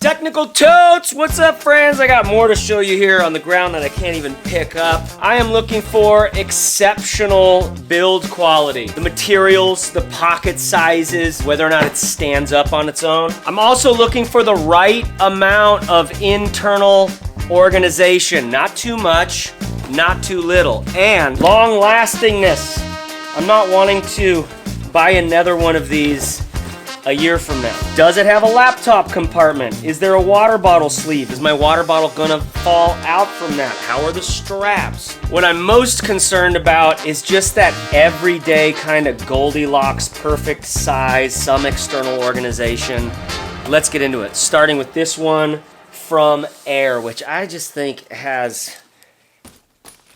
Technical Totes! What's up, friends? I got more to show you here on the ground that I can't even pick up. I am looking for exceptional build quality. The materials, the pocket sizes, whether or not it stands up on its own. I'm also looking for the right amount of internal organization. Not too much, not too little. And long lastingness. I'm not wanting to buy another one of these a year from now. Does it have a laptop compartment? Is there a water bottle sleeve? Is my water bottle gonna fall out from that? How are the straps? What I'm most concerned about is just that everyday kind of Goldilocks, perfect size, some external organization. Let's get into it. Starting with this one from Air, which I just think has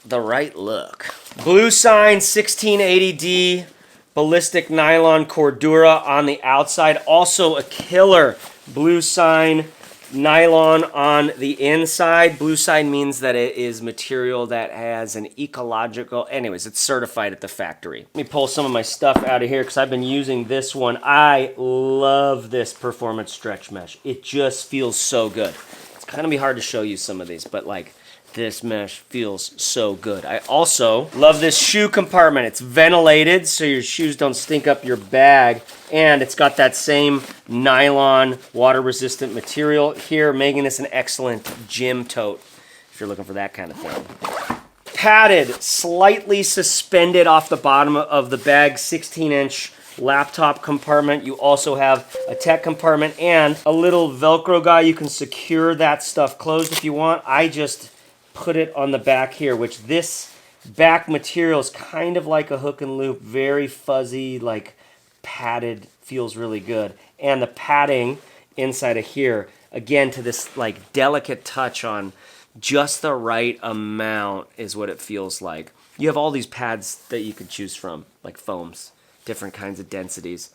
the right look. Blue Sign 1680D. Ballistic nylon Cordura on the outside. Also a killer Blue Sign nylon on the inside. Blue Sign means that it is material that has an ecological... Anyways, it's certified at the factory. Let me pull some of my stuff out of here because I've been using this one. I love this performance stretch mesh. It just feels so good. It's kind of be hard to show you some of these, but like... this mesh feels so good. I also love this shoe compartment. It's ventilated so your shoes don't stink up your bag. And it's got that same nylon water-resistant material here, making this an excellent gym tote if you're looking for that kind of thing. Padded, slightly suspended off the bottom of the bag, 16-inch laptop compartment. You also have a tech compartment and a little Velcro guy. You can secure that stuff closed if you want. I just put it on the back here, which this back material is kind of like a hook and loop, very fuzzy, like padded, feels really good. And the padding inside of here, again, to this like delicate touch on just the right amount is what it feels like. You have all these pads that you could choose from, like foams, different kinds of densities.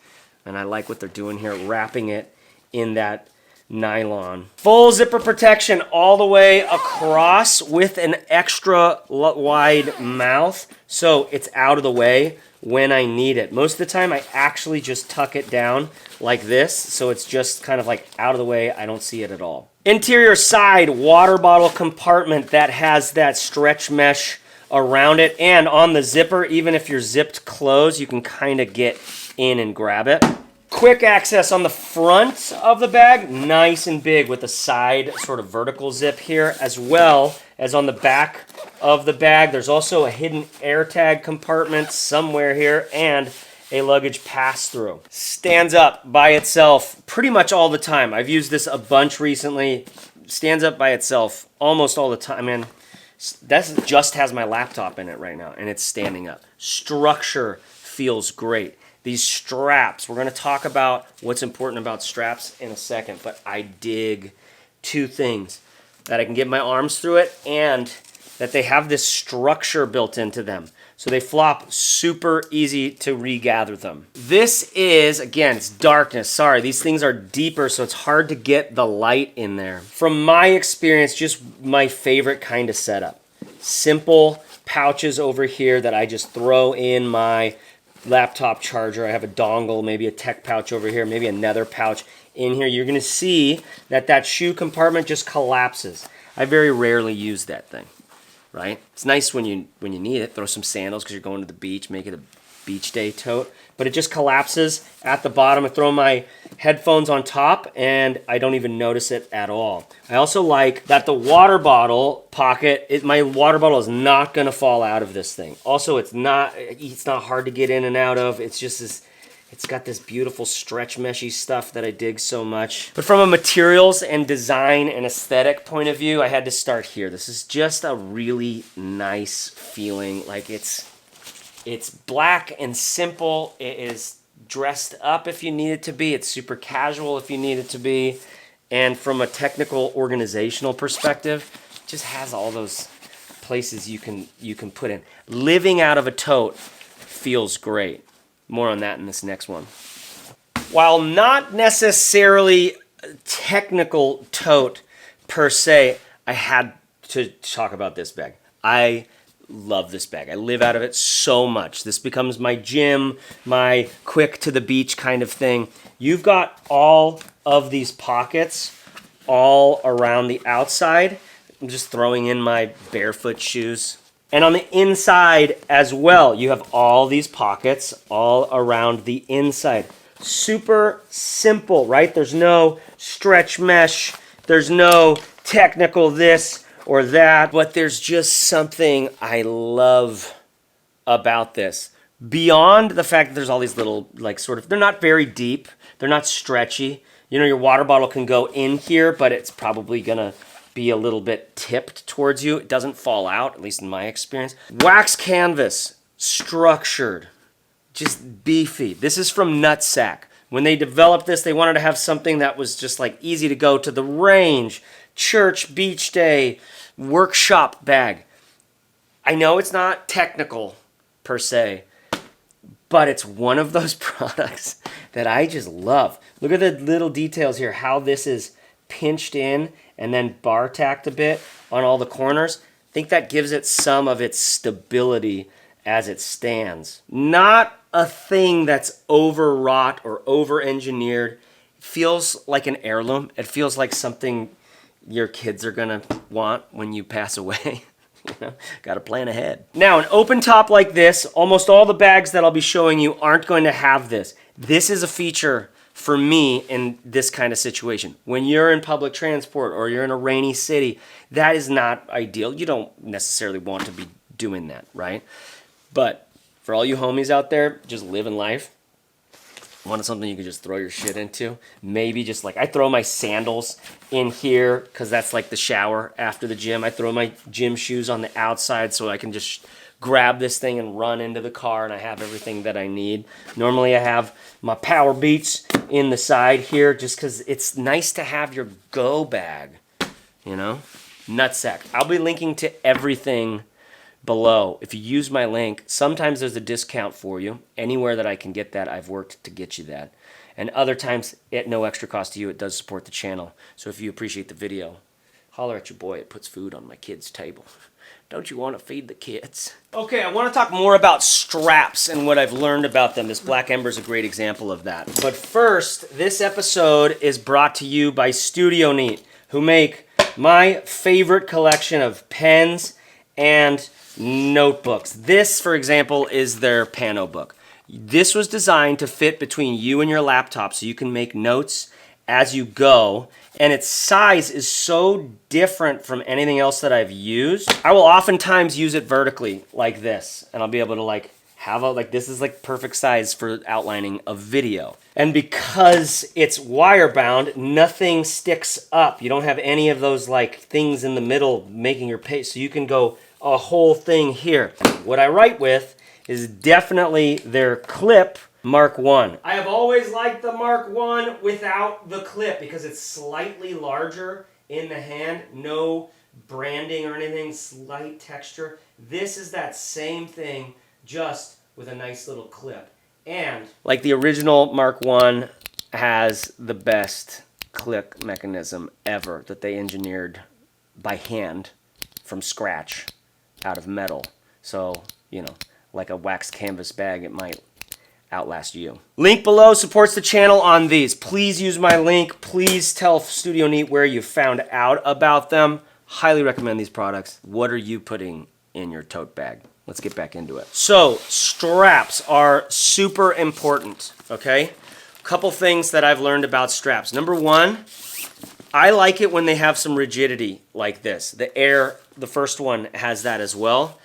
And I like what they're doing here, wrapping it in that nylon. Full zipper protection all the way across with an extra wide mouth so it's out of the way when I need it. Most of the time I actually just tuck it down like this so it's just kind of like out of the way. I don't see it at all. Interior side water bottle compartment that has that stretch mesh around it, and on the zipper, even if you're zipped closed, you can kind of get in and grab it. Quick access on the front of the bag, nice and big with a side sort of vertical zip here, as well as on the back of the bag. There's also a hidden AirTag compartment somewhere here and a luggage pass-through. Stands up by itself pretty much all the time. I've used this a bunch recently. Stands up by itself almost all the time. And that just has my laptop in it right now, and it's standing up. Structure feels great. These straps, we're going to talk about what's important about straps in a second, but I dig two things. That I can get my arms through it and that they have this structure built into them. So they flop super easy to regather them. This is, again, it's darkness. Sorry, these things are deeper, so it's hard to get the light in there. From my experience, just my favorite kind of setup. Simple pouches over here that I just throw in my laptop charger. I have a dongle, maybe a tech pouch over here, maybe another pouch in here. You're gonna see that that shoe compartment just collapses. I very rarely use that thing, right? It's nice when you need it. Throw some sandals because you're going to the beach, make it a beach day tote. But it just collapses at the bottom. I throw my headphones on top and I don't even notice it at all. I also like that the water bottle pocket, my water bottle is not gonna fall out of this thing. Also, it's not hard to get in and out of. It's just this, it's got this beautiful stretch meshy stuff that I dig so much. But from a materials and design and aesthetic point of view, I had to start here. This is just a really nice feeling. Like it's black and simple. It is dressed up if you need it to be. It's super casual if you need it to be. And from a technical organizational perspective, it just has all those places you can put in. Living out of a tote feels great. More on that in this next one. While not necessarily a technical tote per se, I had to talk about this bag. I love this bag. I live out of it so much. This becomes my gym, my quick to the beach kind of thing. You've got all of these pockets all around the outside. I'm just throwing in my barefoot shoes. And on the inside as well, you have all these pockets all around the inside. Super simple, right? There's no stretch mesh. There's no technical this or that. But there's just something I love about this. Beyond the fact that there's all these little, like, sort of, they're not very deep. They're not stretchy. You know, your water bottle can go in here, but it's probably gonna be a little bit tipped towards you. It doesn't fall out, at least in my experience. Wax canvas, structured, just beefy. This is from NUTSAC. When they developed this, they wanted to have something that was just like easy to go to the range, church, beach day, workshop bag. I know it's not technical per se, but it's one of those products that I just love. Look at the little details here, how this is pinched in and then bar tacked a bit on all the corners. I think that gives it some of its stability as it stands. Not a thing that's overwrought or over-engineered. It feels like an heirloom. It feels like something your kids are gonna want when you pass away. You know, gotta plan ahead. Now, an open top like this, almost all the bags that I'll be showing you aren't going to have this. This is a feature for me in this kind of situation. When you're in public transport or you're in a rainy city, that is not ideal. You don't necessarily want to be doing that, right? But for all you homies out there just living life, wanted something you could just throw your shit into. Maybe just like, I throw my sandals in here because that's like the shower after the gym. I throw my gym shoes on the outside so I can just grab this thing and run into the car and I have everything that I need. Normally I have my Power Beats in the side here just because it's nice to have your go bag, you know? NUTSAC. I'll be linking to everything below. If you use my link, sometimes there's a discount for you. Anywhere that I can get that, I've worked to get you that. And other times, at no extra cost to you, it does support the channel. So if you appreciate the video, holler at your boy. It puts food on my kids' table. Don't you want to feed the kids? Okay, I want to talk more about straps and what I've learned about them. This Black Ember is a great example of that. But first, this episode is brought to you by Studio Neat, who make my favorite collection of pens and notebooks. This, for example, is their Pano book. This was designed to fit between you and your laptop so you can make notes as you go, and its size is so different from anything else that I've used. I will oftentimes use it vertically like this, and I'll be able to like have a, like, this is like perfect size for outlining a video. And because it's wire bound, nothing sticks up. You don't have any of those like things in the middle making your page, so you can go a whole thing here. What I write with is definitely their clip Mark 1. I have always liked the Mark 1 without the clip because it's slightly larger in the hand, no branding or anything, slight texture. This is that same thing, just with a nice little clip. And like the original Mark 1 has the best click mechanism ever that they engineered by hand from scratch out of metal. So, you know, like a wax canvas bag, it might outlast you. Link below supports the channel on these. Please use my link. Please tell Studio Neat where you found out about them. Highly recommend these products. What are you putting in your tote bag? Let's get back into it. So, straps are super important, okay? Couple things that I've learned about straps. Number one, I like it when they have some rigidity like this. The Air, the first one, has that as well.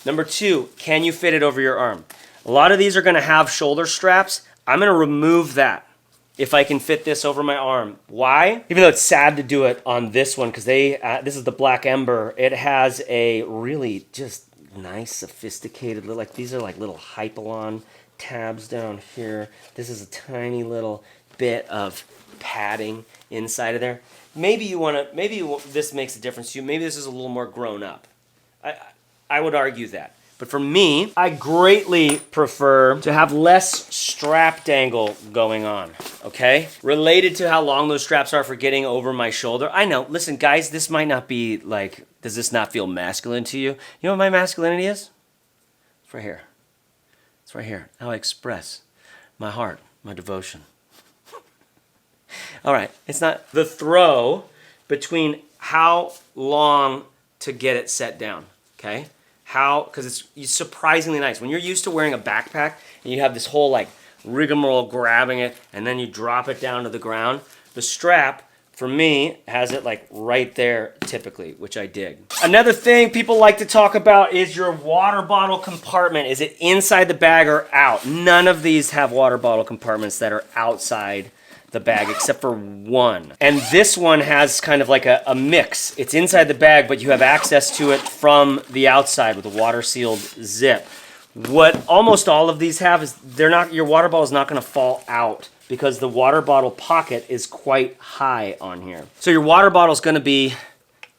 Number two, can you fit it over your arm? A lot of these are gonna have shoulder straps. I'm gonna remove that if I can fit this over my arm. Why? Even though it's sad to do it on this one, because this is the Black Ember. It has a really just nice, sophisticated, like these are like little Hypalon tabs down here. This is a tiny little bit of padding inside of there. Maybe you want to, this makes a difference to you. Maybe this is a little more grown up. I would argue that. But for me, I greatly prefer to have less strap dangle going on, okay? Related to how long those straps are for getting over my shoulder. I know, listen guys, this might not be like, does this not feel masculine to you? You know what my masculinity is? It's right here. It's right here. How I express my heart, my devotion. All right, it's not the throw. between how long to get it set down, okay? Because it's surprisingly nice. When you're used to wearing a backpack and you have this whole like rigmarole grabbing it and then you drop it down to the ground, the strap, for me, has it like right there typically, which I dig. Another thing people like to talk about is your water bottle compartment. Is it inside the bag or out? None of these have water bottle compartments that are outside the bag except for one. And this one has kind of like a mix. It's inside the bag, but you have access to it from the outside with a water sealed zip. What almost all of these have is your water bottle is not gonna fall out because the water bottle pocket is quite high on here. So your water bottle is gonna be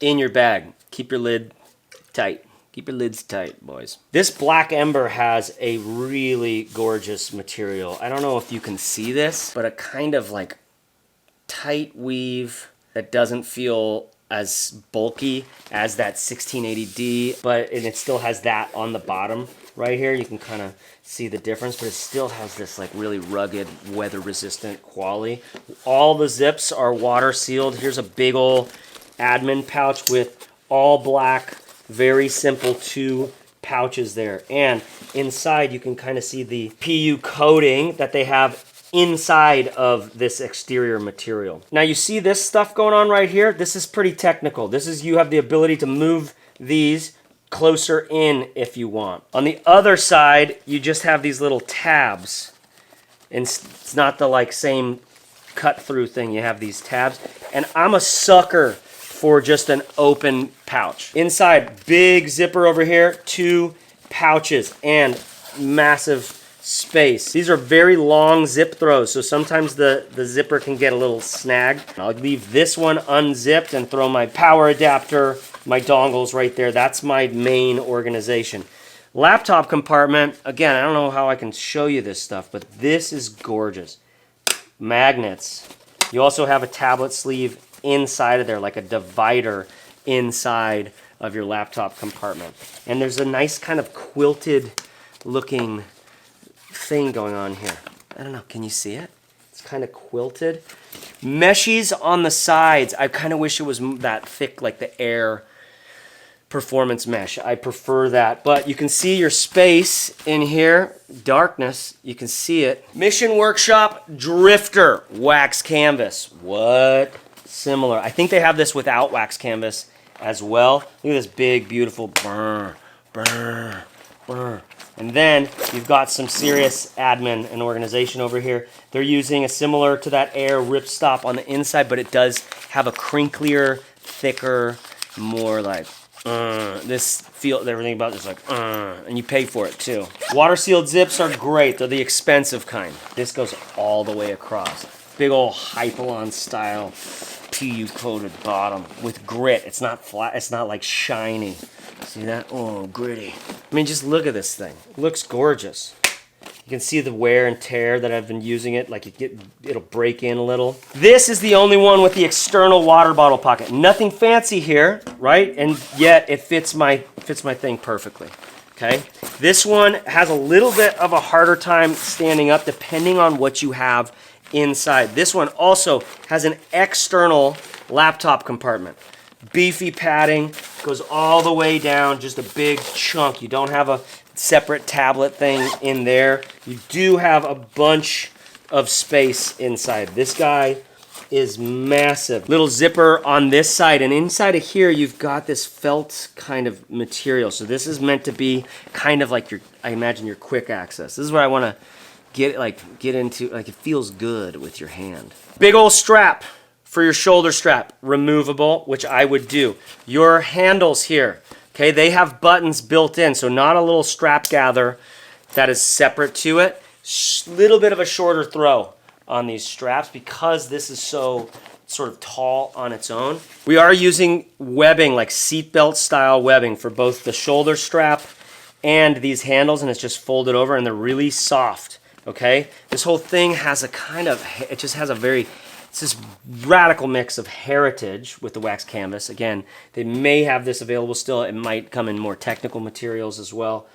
in your bag. Keep your lid tight. Keep your lids tight, boys. This black Ember has a really gorgeous material. I don't know if you can see this, but a kind of like tight weave that doesn't feel as bulky as that 1680D, and it still has that on the bottom right here. You can kind of see the difference, but it still has this like really rugged, weather-resistant quality. All the zips are water sealed. Here's a big old admin pouch with all black, very simple 2 pouches there. And inside you can kind of see the PU coating that they have inside of this exterior material. Now you see this stuff going on right here? This is pretty technical. You have the ability to move these closer in if you want. On the other side, you just have these little tabs. And it's not the like same cut through thing. You have these tabs. And I'm a sucker for just an open pouch. Inside, big zipper over here, 2 pouches and massive space. These are very long zip throws, so sometimes the zipper can get a little snagged. I'll leave this one unzipped and throw my power adapter, my dongles right there. That's my main organization. Laptop compartment, again, I don't know how I can show you this stuff, but this is gorgeous. Magnets. You also have a tablet sleeve inside of there, like a divider inside of your laptop compartment. And there's a nice kind of quilted looking thing going on here. I don't know, can you see it? It's kind of quilted. Meshes on the sides. I kind of wish it was that thick, like the Air performance mesh. I prefer that, but you can see your space in here. Darkness, you can see it. Mission Workshop Drifter wax canvas. What? Similar. I think they have this without wax canvas as well. Look at this big, beautiful burr, burr, burr. And then you've got some serious admin and organization over here. They're using a similar to that Air ripstop on the inside, but it does have a crinklier, thicker, more like this feel. Everything about it's like and you pay for it too. Water sealed zips are great. They're the expensive kind. This goes all the way across. Big old Hypalon style PU coated bottom with grit. It's not flat. It's not like shiny. See that? Oh, gritty. I mean, just look at this thing. It looks gorgeous. You can see the wear and tear that I've been using it. Like it'll break in a little. This is the only one with the external water bottle pocket. Nothing fancy here, right? And yet it fits my thing perfectly. Okay. This one has a little bit of a harder time standing up depending on what you have inside. This one also has an external laptop compartment. Beefy padding, goes all the way down, just a big chunk. You don't have a separate tablet thing in there. You do have a bunch of space inside. This guy is massive. Little zipper on this side, and inside of here you've got this felt kind of material. So this is meant to be kind of like I imagine your quick access. This is what I want to get into, like it feels good with your hand. Big old strap for your shoulder strap, removable, which I would do. Your handles here, okay, they have buttons built in, so not a little strap gather that is separate to it. Little bit of a shorter throw on these straps because this is so sort of tall on its own. We are using webbing, like seatbelt style webbing for both the shoulder strap and these handles, and it's just folded over and they're really soft, okay? This whole thing has a kind of, it just has a very, it's this radical mix of heritage with the wax canvas. Again, they may have this available still. It might come in more technical materials as well.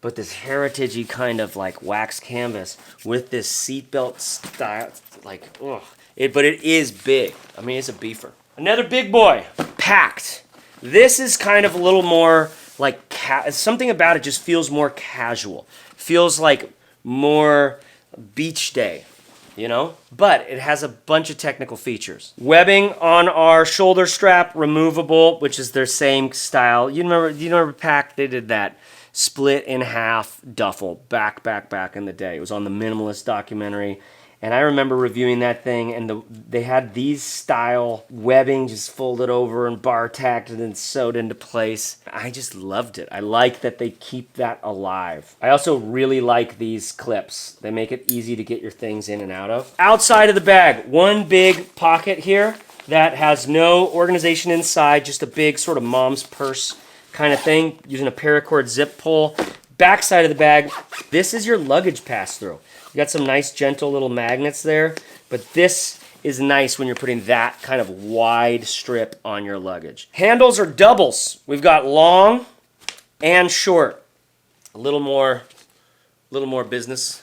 But this heritagey kind of like wax canvas with this seatbelt style, like, ugh. But it is big. I mean, it's a beefer. Another big boy, Pakt. This is kind of a little more like, something about it just feels more casual. Feels like more beach day, you know? But it has a bunch of technical features. Webbing on our shoulder strap, removable, which is their same style. You remember Pakt? They did that split in half duffel back in the day. It was on the Minimalist documentary. And I remember reviewing that thing, and they had these style webbing just folded over and bar tacked and then sewed into place. I just loved it. I like that they keep that alive. I also really like these clips. They make it easy to get your things in and out of. Outside of the bag, one big pocket here that has no organization inside, just a big sort of mom's purse kind of thing, using a paracord zip pull. Backside of the bag, this is your luggage pass-through. You got some nice gentle little magnets there, but this is nice when you're putting that kind of wide strip on your luggage. Handles are doubles. We've got long and short. A little more business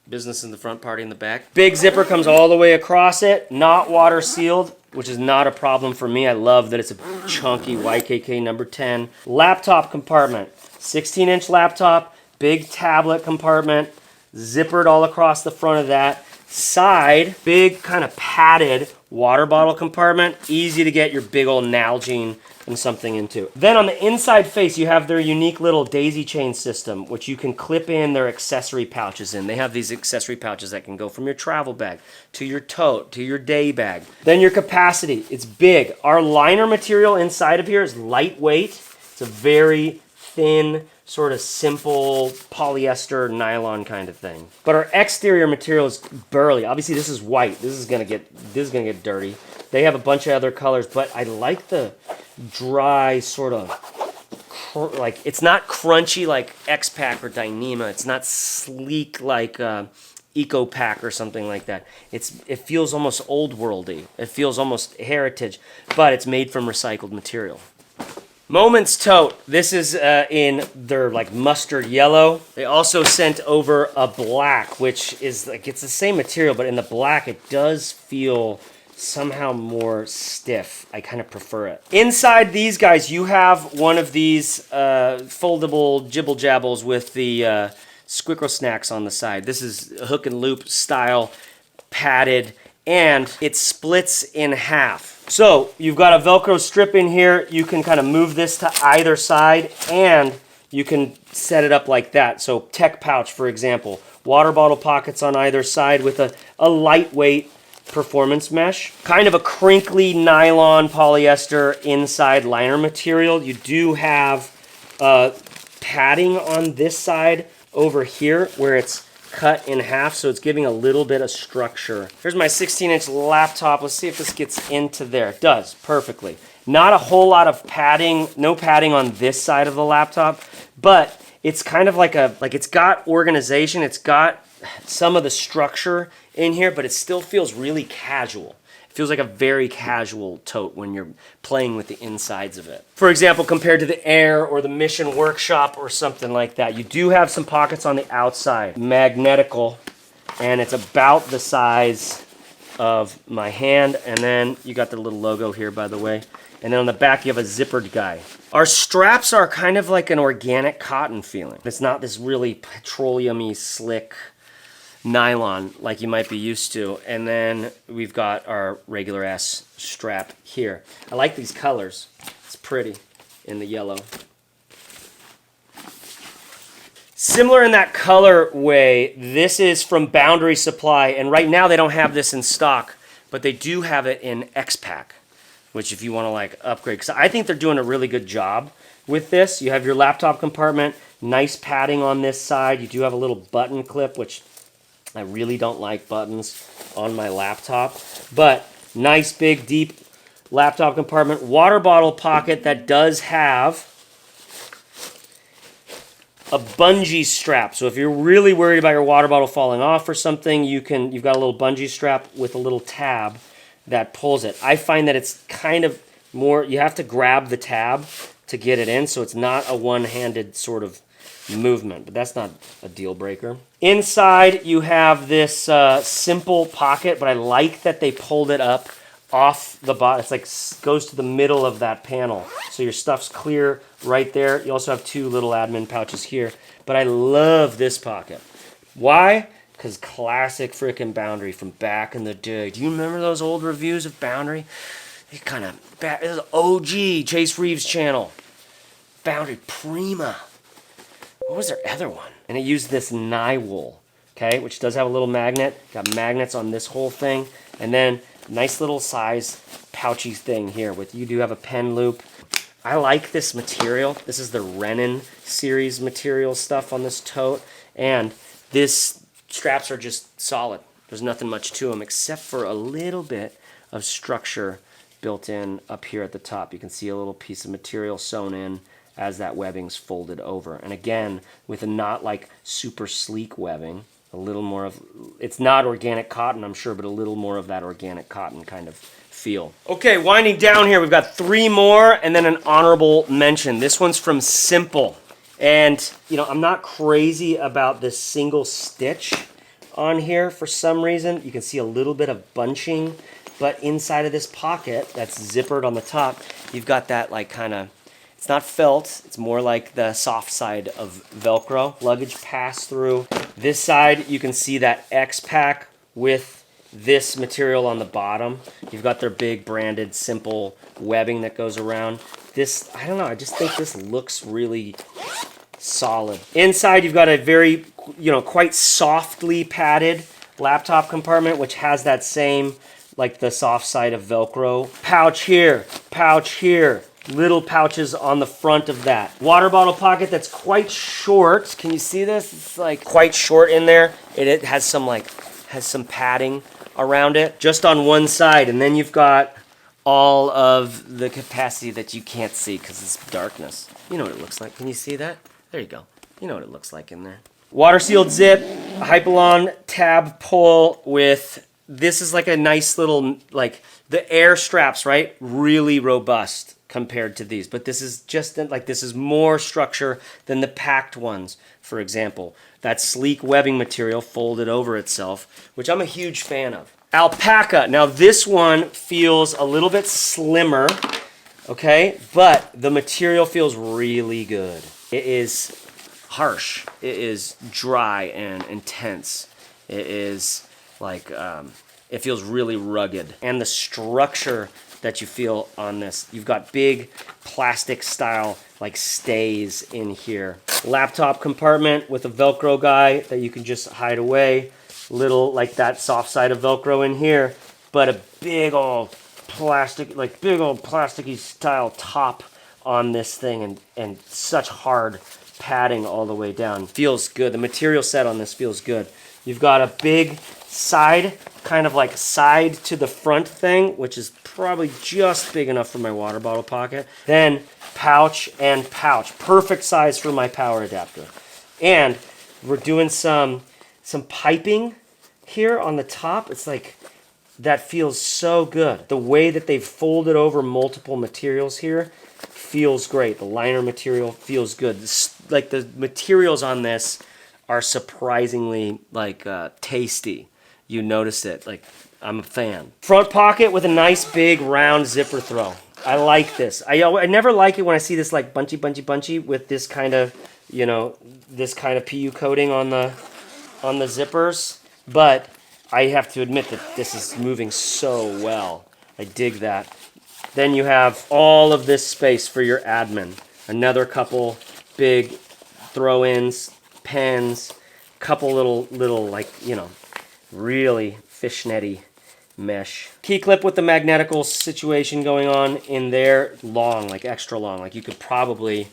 in the front, party in the back. Big zipper comes all the way across it, not water sealed, which is not a problem for me. I love that it's a chunky YKK number 10. Laptop compartment, 16-inch laptop, big tablet compartment, zippered all across the front of that. Side, big kind of padded water bottle compartment. Easy to get your big old Nalgene and something into. Then on the inside face, you have their unique little daisy chain system, which you can clip in their accessory pouches in. They have these accessory pouches that can go from your travel bag to your tote to your day bag. Then your capacity, it's big. Our liner material inside of here is lightweight. It's a very thin, sort of simple polyester nylon kind of thing. But our exterior material is burly. Obviously this is white. This is gonna get dirty. They have a bunch of other colors, but I like the dry sort of, like, it's not crunchy like X-Pack or Dyneema. It's not sleek like Eco Pack or something like that. It feels almost old worldy. It feels almost heritage, but it's made from recycled material. Moments tote. This is in their like mustard yellow. They also sent over a black, which is like, it's the same material, but in the black it does feel somehow more stiff. I kind of prefer it. Inside these guys, you have one of these foldable jibble jabbles with the squickle snacks on the side. This is a hook and loop style, padded, and it splits in half. So you've got a Velcro strip in here. You can kind of move this to either side, and you can set it up like that. So tech pouch, for example, water bottle pockets on either side with a lightweight performance mesh. Kind of a crinkly nylon polyester inside liner material. You do have padding on this side over here where it's cut in half, so it's giving a little bit of structure. Here's my 16-inch laptop. Let's see if this gets into there. It does, perfectly. Not a whole lot of padding, no padding on this side of the laptop, but it's kind of like it's got organization, it's got some of the structure in here, but it still feels really casual. It feels like a very casual tote when you're playing with the insides of it. For example, compared to the Air or the Mission Workshop or something like that, you do have some pockets on the outside, magnetical, and it's about the size of my hand. And then you got the little logo here, by the way. And then on the back, you have a zippered guy. Our straps are kind of like an organic cotton feeling. It's not this really petroleum-y, slick nylon like you might be used to. And then we've got our regular ass strap here. I like these colors. It's pretty in the yellow. Similar in that color way, this is from Boundary Supply, and right now they don't have this in stock, but they do have it in X-Pack, which if you want to like upgrade, because I think they're doing a really good job with this. You have your laptop compartment, nice padding on this side. You do have a little button clip, which I really don't like buttons on my laptop, but nice big deep laptop compartment. Water bottle pocket that does have a bungee strap. So if you're really worried about your water bottle falling off or something, you've got a little bungee strap with a little tab that pulls it. I find that it's kind of more, you have to grab the tab to get it in, so it's not a one-handed sort of movement, but that's not a deal breaker. Inside you have this simple pocket, but I like that they pulled it up off the bottom. It's like goes to the middle of that panel. So your stuff's clear right there. You also have 2 little admin pouches here. But I love this pocket. Why? Because classic freaking Boundary from back in the day. Do you remember those old reviews of Boundary? They kind of, this is OG Chase Reeves channel. Boundary Prima. What was their other one? And it used this nylon, okay, which does have a little magnet. Got magnets on this whole thing. And then nice little size pouchy thing here with, you do have a pen loop. I like this material. This is the Renin series material stuff on this tote. And this straps are just solid. There's nothing much to them except for a little bit of structure built in up here at the top. You can see a little piece of material sewn in as that webbing's folded over. And again, with a not like super sleek webbing, a little more of, it's not organic cotton, I'm sure, but a little more of that organic cotton kind of feel. Okay, winding down here, we've got 3 more and then an honorable mention. This one's from SYMPL. And, you know, I'm not crazy about this single stitch on here for some reason. You can see a little bit of bunching, but inside of this pocket that's zippered on the top, you've got that like kind of, it's not felt, it's more like the soft side of Velcro. Luggage pass-through. This side, you can see that X-Pack with this material on the bottom. You've got their big branded SYMPL webbing that goes around. This, I don't know, I just think this looks really solid. Inside, you've got a very, you know, quite softly padded laptop compartment, which has that same, like the soft side of Velcro. Pouch here, little pouches on the front of that. Water bottle pocket that's quite short. Can you see this? It's like quite short in there. It has some padding around it just on one side, and then you've got all of the capacity that you can't see because it's darkness. You know what it looks like. Can you see that? There you go. You know what it looks like in there. Water sealed zip, Hypalon tab pull with, this is like a nice little, like the air straps, right? Really robust compared to these, but this is just like, this is more structure than the Pakt ones, for example. That sleek webbing material folded over itself, which I'm a huge fan of. Alpaka, now this one feels a little bit slimmer, okay, but the material feels really good. It is harsh, it is dry and intense. It is like, it feels really rugged. And the structure that you feel on this, you've got big plastic style like stays in here. Laptop compartment with a Velcro guy that you can just hide away. Little like that soft side of Velcro in here, but a big old plastic, like big old plasticky style top on this thing, and such hard padding all the way down. Feels good. The material set on this feels good. You've got a big side, kind of like side to the front thing, which is probably just big enough for my water bottle pocket. Then pouch and pouch. Perfect size for my power adapter. And we're doing some piping here on the top. It's like, that feels so good. The way that they've folded over multiple materials here feels great. The liner material feels good. Like the materials on this are surprisingly like tasty. You notice it. Like, I'm a fan. Front pocket with a nice big round zipper throw. I like this. I never like it when I see this like bunchy with this kind of, you know, this kind of PU coating on the zippers, but I have to admit that this is moving so well. I dig that. Then you have all of this space for your admin. Another couple big throw-ins, pens, couple little like, you know, really fishnetty mesh. Key clip with the magnetical situation going on in there. Long, like extra long. Like you could probably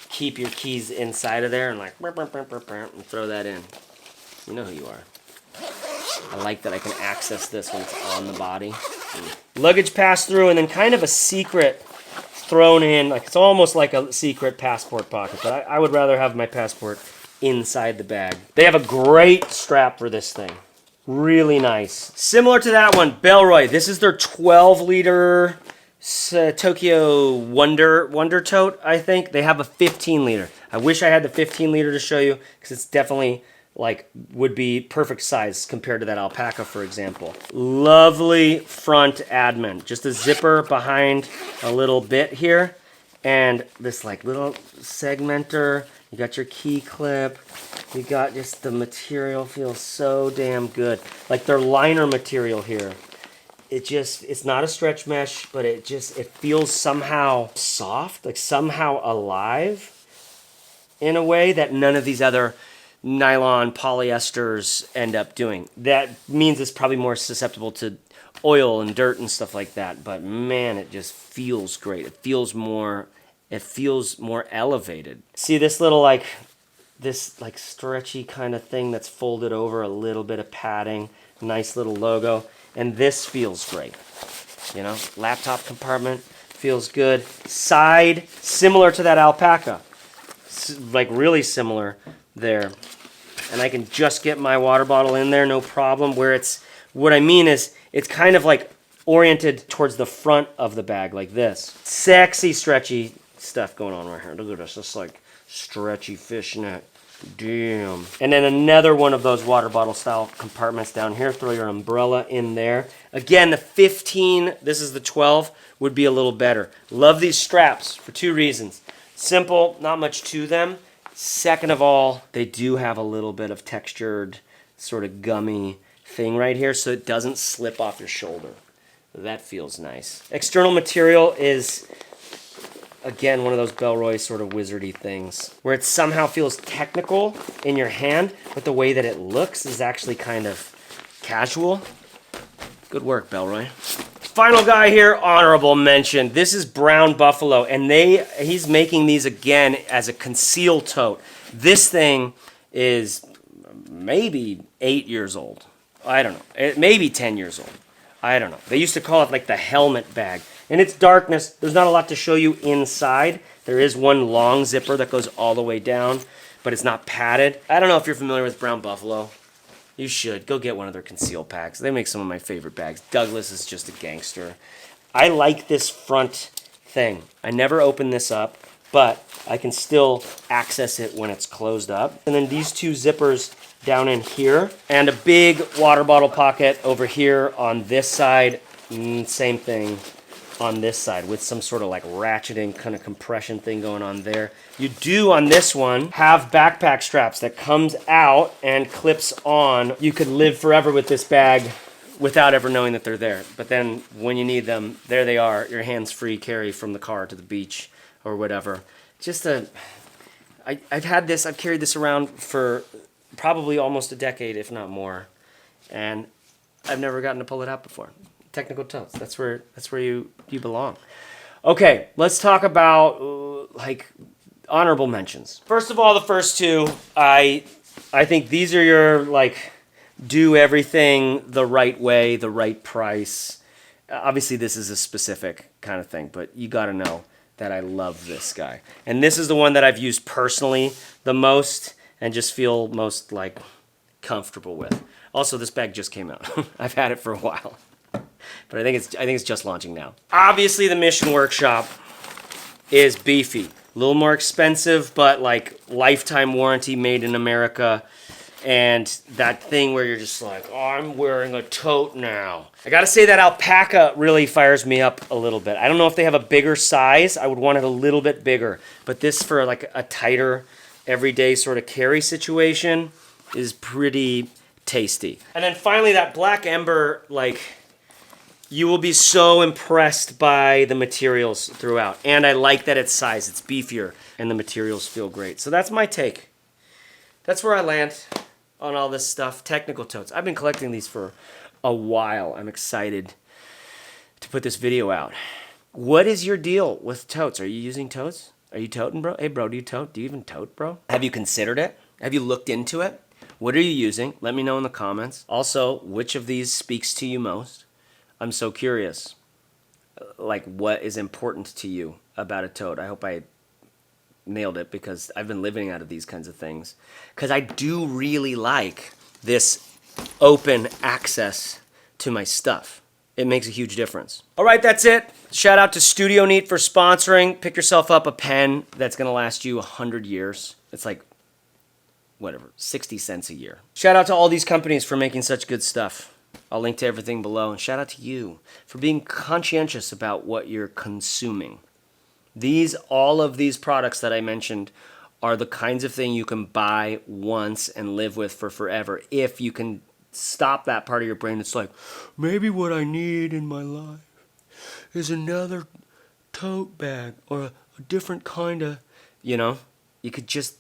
keep your keys inside of there and like and throw that in. You know who you are. I like that I can access this when it's on the body. Luggage pass-through, and then kind of a secret thrown in. Like, it's almost like a secret passport pocket, but I would rather have my passport inside the bag. They have a great strap for this thing. Really nice. Similar to that one, Bellroy. This is their 12-liter Tokyo Wonder Tote, I think. They have a 15-liter. I wish I had the 15-liter to show you, because it's definitely like would be perfect size compared to that Alpaka, for example. Lovely front admin. Just a zipper behind a little bit here. And this like little segmenter. You got your key clip. You got just the material feels so damn good. Like their liner material here. It's not a stretch mesh, but it feels somehow soft, like somehow alive in a way that none of these other nylon polyesters end up doing. That means it's probably more susceptible to oil and dirt and stuff like that, but man, it just feels great. It feels more elevated. See this little like stretchy kind of thing that's folded over, a little bit of padding, nice little logo. And this feels great, you know, laptop compartment feels good. Side, similar to that Alpaka, like really similar there. And I can just get my water bottle in there, no problem. What I mean is, it's kind of like oriented towards the front of the bag like this. Sexy, stretchy stuff going on right here. Look at this, just like stretchy fishnet. Damn. And then another one of those water bottle style compartments down here. Throw your umbrella in there. Again, the 15, this is the 12, would be a little better. Love these straps for two reasons. Simple, not much to them. Second of all, they do have a little bit of textured, sort of gummy thing right here, so it doesn't slip off your shoulder. That feels nice. External material is, again, one of those Bellroy sort of wizardy things where it somehow feels technical in your hand, but the way that it looks is actually kind of casual. Good work, Bellroy. Final guy here, honorable mention. This is Brown Buffalo, and he's making these again as a conceal tote. This thing is maybe 8 years old. I don't know. It may be 10 years old. I don't know. They used to call it like the helmet bag. In its darkness, there's not a lot to show you inside. There is one long zipper that goes all the way down, but it's not padded. I don't know if you're familiar with Brown Buffalo. You should. Go get one of their conceal packs. They make some of my favorite bags. Douglas is just a gangster. I like this front thing. I never open this up, but I can still access it when it's closed up. And then these two zippers down in here, and a big water bottle pocket over here on this side. Same thing on this side with some sort of like ratcheting kind of compression thing going on there. You do on this one have backpack straps that comes out and clips on. You could live forever with this bag without ever knowing that they're there. But then when you need them, there they are, your hands-free carry from the car to the beach or whatever. I've carried this around for probably almost a decade, if not more, and I've never gotten to pull it out before. Technical Totes, that's where you belong. Okay, let's talk about like honorable mentions. First of all, the first two, I think these are your like do everything the right way, the right price. Obviously, this is a specific kind of thing, but you got to know that I love this guy. And this is the one that I've used personally the most and just feel most like comfortable with. Also, this bag just came out. I've had it for a while, but I think it's just launching now. Obviously, the Mission Workshop is beefy. A little more expensive, but like lifetime warranty, made in America. And that thing where you're just like, oh, I'm wearing a tote now. I gotta say that Alpaka really fires me up a little bit. I don't know if they have a bigger size. I would want it a little bit bigger. But this for like a tighter, everyday sort of carry situation is pretty tasty. And then finally that black Ember, like, you will be so impressed by the materials throughout. And I like that it's size, it's beefier, and the materials feel great. So that's my take. That's where I land on all this stuff. Technical Totes. I've been collecting these for a while. I'm excited to put this video out. What is your deal with totes? Are you using totes? Are you toting, bro? Hey, bro, do you tote? Do you even tote, bro? Have you considered it? Have you looked into it? What are you using? Let me know in the comments. Also, which of these speaks to you most? I'm so curious. Like, what is important to you about a tote? I hope I nailed it because I've been living out of these kinds of things. Because I do really like this open access to my stuff. It makes a huge difference. All right, that's it. Shout out to Studio Neat for sponsoring. Pick yourself up a pen that's gonna last you 100 years. It's like whatever, 60 cents a year. Shout out to all these companies for making such good stuff. I'll link to everything below. And shout out to you for being conscientious about what you're consuming. All of these products that I mentioned are the kinds of thing you can buy once and live with for forever if you can stop that part of your brain that's like, maybe what I need in my life is another tote bag or a different kind of, you could just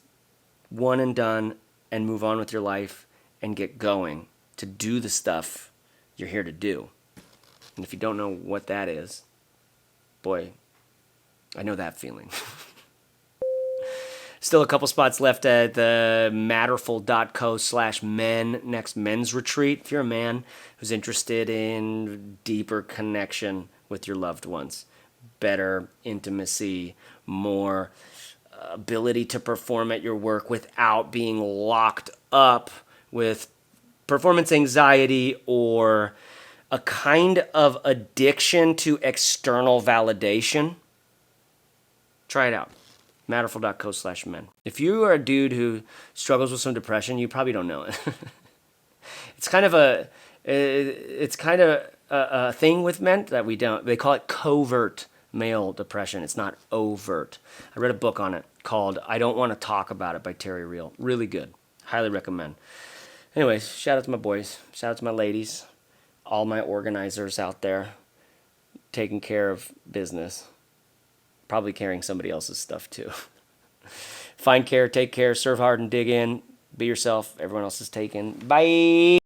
one and done and move on with your life and get going to do the stuff you're here to do. And if you don't know what that is, boy, I know that feeling. Still a couple spots left at the matterful.co/men next men's retreat. If you're a man who's interested in deeper connection with your loved ones, better intimacy, more ability to perform at your work without being locked up with performance anxiety or a kind of addiction to external validation, try it out. Matterful.co/men. If you are a dude who struggles with some depression, you probably don't know it. It's kind of a thing with men that we don't. They call it covert male depression. It's not overt. I read a book on it called I Don't Want to Talk About It by Terry Real. Really good. Highly recommend. Anyways, shout out to my boys. Shout out to my ladies. All my organizers out there taking care of business. Probably carrying somebody else's stuff too. Find care, take care, serve hard, and dig in. Be yourself. Everyone else is taken. Bye.